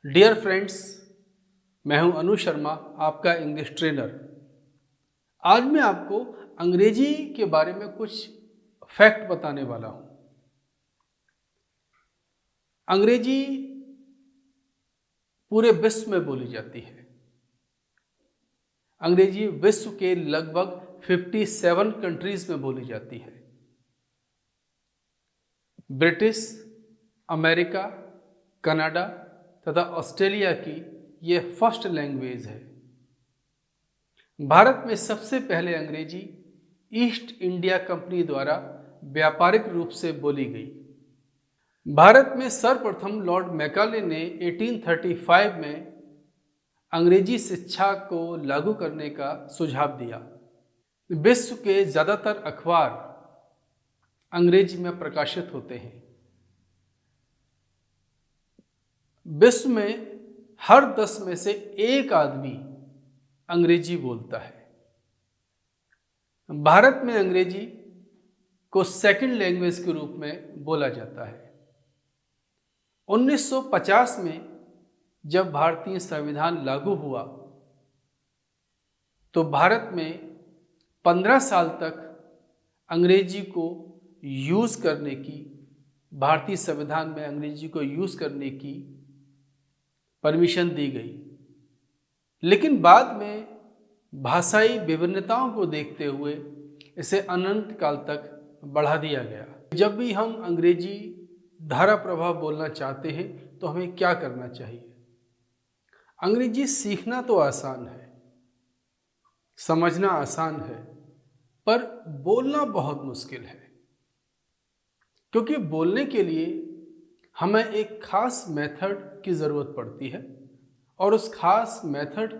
Dear friends, मैं हूं अनु शर्मा, आपका इंग्लिश ट्रेनर। आज मैं आपको अंग्रेजी के बारे में कुछ फैक्ट बताने वाला हूं। अंग्रेजी पूरे विश्व में बोली जाती है। अंग्रेजी विश्व के लगभग 57 कंट्रीज में बोली जाती है। ब्रिटिश, अमेरिका, कनाडा तथा ऑस्ट्रेलिया की ये फर्स्ट लैंग्वेज है। भारत में सबसे पहले अंग्रेजी ईस्ट इंडिया कंपनी द्वारा व्यापारिक रूप से बोली गई। भारत में सर्वप्रथम लॉर्ड मैकाले ने 1835 में अंग्रेजी शिक्षा को लागू करने का सुझाव दिया। विश्व के ज़्यादातर अखबार अंग्रेजी में प्रकाशित होते हैं। विश्व में हर 10 में से एक आदमी अंग्रेजी बोलता है। भारत में अंग्रेजी को सेकंड लैंग्वेज के रूप में बोला जाता है। 1950 में जब भारतीय संविधान लागू हुआ तो भारत में 15 साल तक अंग्रेजी को यूज़ करने की, भारतीय संविधान में अंग्रेजी को यूज़ करने की परमिशन दी गई। लेकिन बाद में भाषाई विभिन्नताओं को देखते हुए इसे अनंत काल तक बढ़ा दिया गया। जब भी हम अंग्रेजी धारा प्रभाव बोलना चाहते हैं तो हमें क्या करना चाहिए? अंग्रेजी सीखना तो आसान है, समझना आसान है, पर बोलना बहुत मुश्किल है। क्योंकि बोलने के लिए हमें एक खास मेथड की ज़रूरत पड़ती है और उस खास मेथड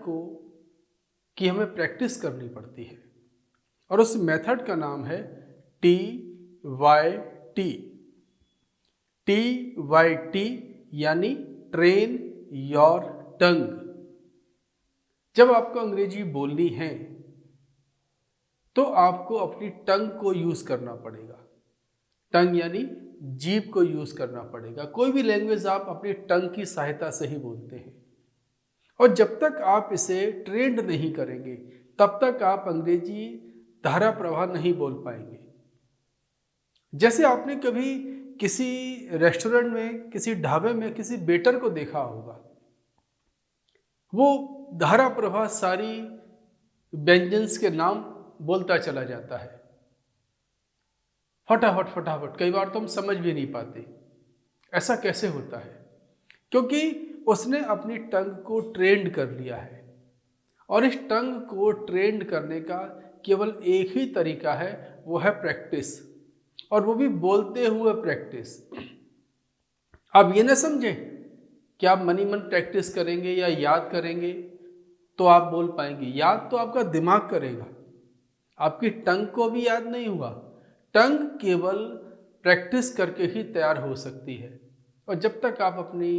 की हमें प्रैक्टिस करनी पड़ती है। और उस मेथड का नाम है TYT। TYT यानी ट्रेन योर टंग। जब आपको अंग्रेजी बोलनी है तो आपको अपनी टंग को यूज़ करना पड़ेगा। टंग यानी जीभ को यूज़ करना पड़ेगा। कोई भी लैंग्वेज आप अपनी टंग की सहायता से ही बोलते हैं। और जब तक आप इसे ट्रेंड नहीं करेंगे तब तक आप अंग्रेजी धारा प्रवाह नहीं बोल पाएंगे। जैसे आपने कभी किसी रेस्टोरेंट में, किसी ढाबे में किसी वेटर को देखा होगा, वो धारा प्रवाह सारी व्यंजन्स के नाम बोलता चला जाता है, फटाफट फटाफट। कई बार तो हम समझ भी नहीं पाते ऐसा कैसे होता है, क्योंकि उसने अपनी टंग को ट्रेंड कर लिया है। और इस टंग को ट्रेंड करने का केवल एक ही तरीका है, वो है प्रैक्टिस, और वो भी बोलते हुए प्रैक्टिस। आप ये ना समझें कि आप मनी मन प्रैक्टिस करेंगे या याद करेंगे तो आप बोल पाएंगे। याद तो आपका दिमाग करेगा, आपकी टंग को भी याद नहीं हुआ। टंग केवल प्रैक्टिस करके ही तैयार हो सकती है। और जब तक आप अपनी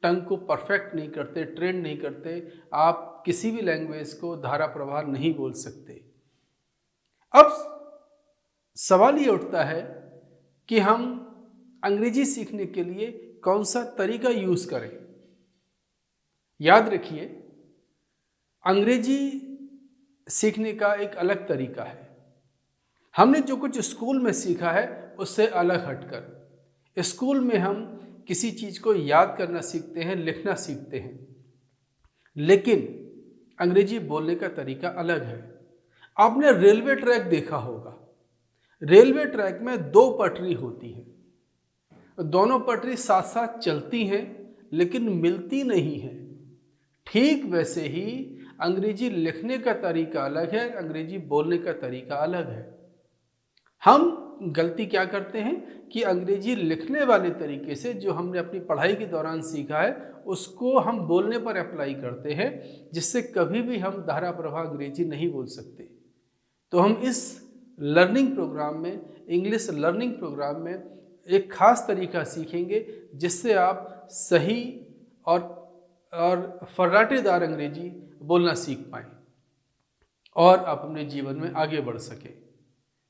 टंग को परफेक्ट नहीं करते, ट्रेन नहीं करते, आप किसी भी लैंग्वेज को धारा प्रवाह नहीं बोल सकते। अब सवाल ये उठता है कि हम अंग्रेजी सीखने के लिए कौन सा तरीका यूज़ करें। याद रखिए, अंग्रेजी सीखने का एक अलग तरीका है। हमने जो कुछ स्कूल में सीखा है उससे अलग हटकर स्कूल में हम किसी चीज़ को याद करना सीखते हैं, लिखना सीखते हैं, लेकिन अंग्रेजी बोलने का तरीका अलग है। आपने रेलवे ट्रैक देखा होगा। रेलवे ट्रैक में 2 पटरी होती हैं। दोनों पटरी साथ साथ चलती हैं लेकिन मिलती नहीं हैं। ठीक वैसे ही अंग्रेजी लिखने का तरीका अलग है, अंग्रेजी बोलने का तरीका अलग है। हम गलती क्या करते हैं कि अंग्रेजी लिखने वाले तरीके से जो हमने अपनी पढ़ाई के दौरान सीखा है उसको हम बोलने पर अप्लाई करते हैं, जिससे कभी भी हम धारा प्रवाह अंग्रेजी नहीं बोल सकते। तो हम इस लर्निंग प्रोग्राम में, इंग्लिश लर्निंग प्रोग्राम में एक खास तरीका सीखेंगे जिससे आप सही और फर्राटेदार अंग्रेजी बोलना सीख पाएँ और आप अपने जीवन में आगे बढ़ सकें।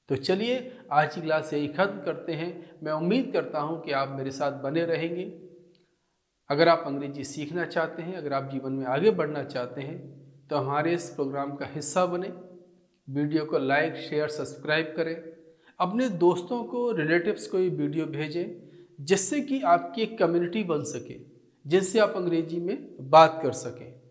तो चलिए आज की क्लास यही ख़त्म करते हैं। मैं उम्मीद करता हूं कि आप मेरे साथ बने रहेंगे। अगर आप अंग्रेजी सीखना चाहते हैं, अगर आप जीवन में आगे बढ़ना चाहते हैं, तो हमारे इस प्रोग्राम का हिस्सा बने। वीडियो को लाइक, शेयर, सब्सक्राइब करें। अपने दोस्तों को, रिलेटिव्स को ये वीडियो भेजें, जिससे कि आपकी एक कम्युनिटी बन सके, जिससे आप अंग्रेजी में बात कर सकें।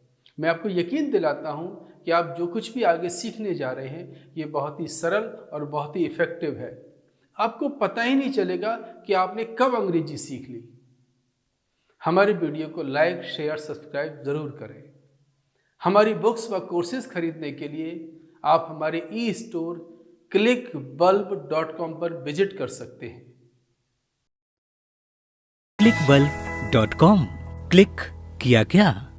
मैं आपको यकीन दिलाता हूँ कि आप जो कुछ भी आगे सीखने जा रहे हैं, ये बहुत ही सरल और बहुत ही इफ़ेक्टिव है। आपको पता ही नहीं चलेगा कि आपने कब अंग्रेजी सीख ली। हमारी वीडियो को लाइक, शेयर, सब्सक्राइब ज़रूर करें। हमारी बुक्स व कोर्सेज खरीदने के लिए आप हमारे ई स्टोर clickbulb.com पर विजिट कर सकते हैं। clickbulb.com क्लिक किया क्या?